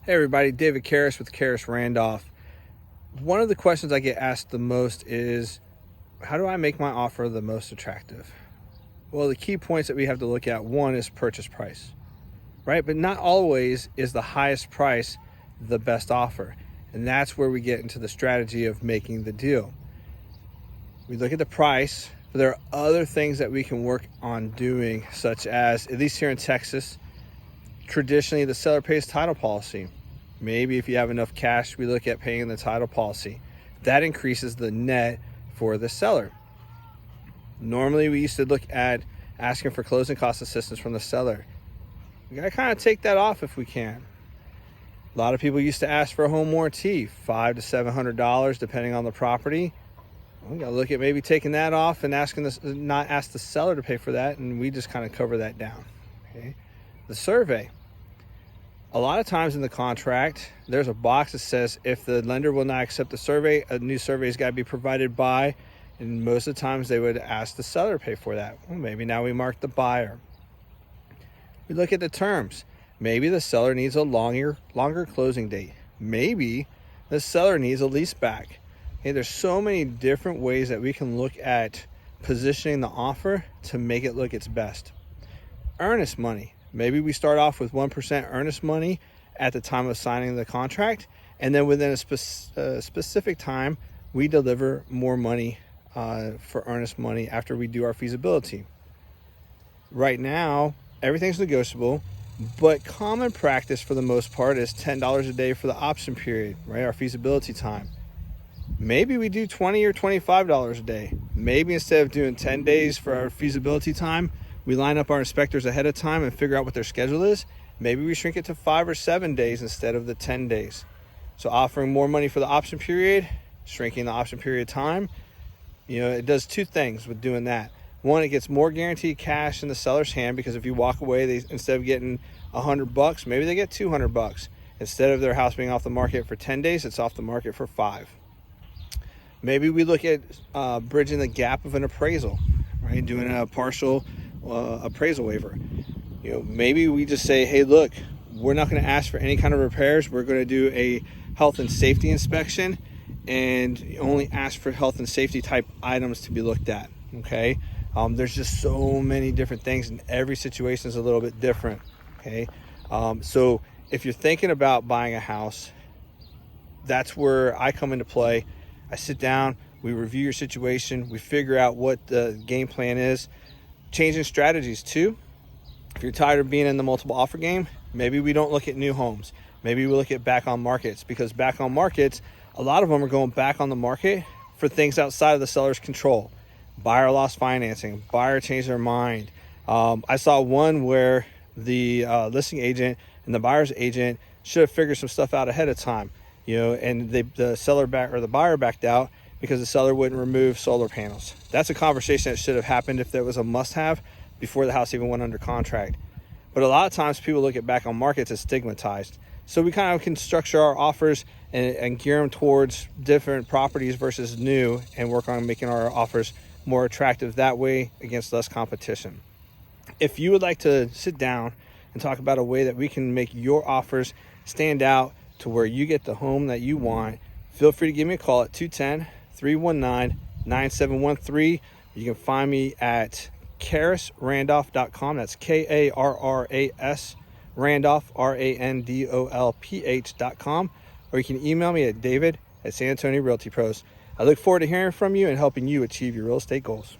Hey everybody, David Karras with Karras Randolph. One of the questions I get asked the most is, how do I make my offer the most attractive? Well, the key points that we have to look at, one is purchase price, right? But not always is the highest price the best offer. And that's where we get into the strategy of making the deal. We look at the price, but there are other things that we can work on doing, such as, at least here in Texas, traditionally the seller pays title policy. Maybe if you have enough cash, we look at paying the title policy. That increases the net for the seller. Normally we used to look at asking for closing cost assistance from the seller. We gotta kind of take that off if we can. A lot of people used to ask for a home warranty, $500 to $700 depending on the property. We gotta look at maybe taking that off and not ask the seller to pay for that, and we just kind of cover that down. Okay. The survey. A lot of times in the contract, there's a box that says if the lender will not accept the survey, a new survey has got to be provided by, and most of the times they would ask the seller to pay for that. Well, maybe now we mark the buyer. We look at the terms. Maybe the seller needs a longer closing date. Maybe the seller needs a lease back. Okay, there's so many different ways that we can look at positioning the offer to make it look its best. Earnest money. Maybe we start off with 1% earnest money at the time of signing the contract, and then within a specific time, we deliver more money for earnest money after we do our feasibility. Right now, everything's negotiable, but common practice for the most part is $10 a day for the option period, right? Our feasibility time. Maybe we do $20 or $25 a day. Maybe instead of doing 10 days for our feasibility time, we line up our inspectors ahead of time and figure out what their schedule is. Maybe we shrink it to 5 or 7 days instead of the 10 days. So offering more money for the option period, shrinking the option period time, it does two things with doing that. One, it gets more guaranteed cash in the seller's hand, because if you walk away, instead of getting $100, maybe they get $200. Instead of their house being off the market for 10 days, it's off the market for 5. Maybe we look at bridging the gap of an appraisal, right? Doing a partial appraisal waiver. Maybe we just say, hey, look, we're not going to ask for any kind of repairs. We're going to do a health and safety inspection and only ask for health and safety type items to be looked at. Okay. There's just so many different things, and every situation is a little bit different. Okay. So if you're thinking about buying a house, that's where I come into play. I sit down, we review your situation, we figure out what the game plan is. Changing strategies too. If you're tired of being in the multiple offer game, maybe we don't look at new homes. Maybe we look at back on markets, because back on markets, a lot of them are going back on the market for things outside of the seller's control. Buyer lost financing, buyer changed their mind. I saw one where the listing agent and the buyer's agent should have figured some stuff out ahead of time, and the buyer backed out because the seller wouldn't remove solar panels. That's a conversation that should have happened if there was a must-have before the house even went under contract. But a lot of times people look at back on markets as stigmatized. So we kind of can structure our offers and gear them towards different properties versus new, and work on making our offers more attractive that way against less competition. If you would like to sit down and talk about a way that we can make your offers stand out to where you get the home that you want, feel free to give me a call at 210-319-9713. You can find me at KarrasRandolph.com. That's KARRAS Randolph, RANDOLPH.com. Or you can email me at David@San Antonio Realty Pros. I look forward to hearing from you and helping you achieve your real estate goals.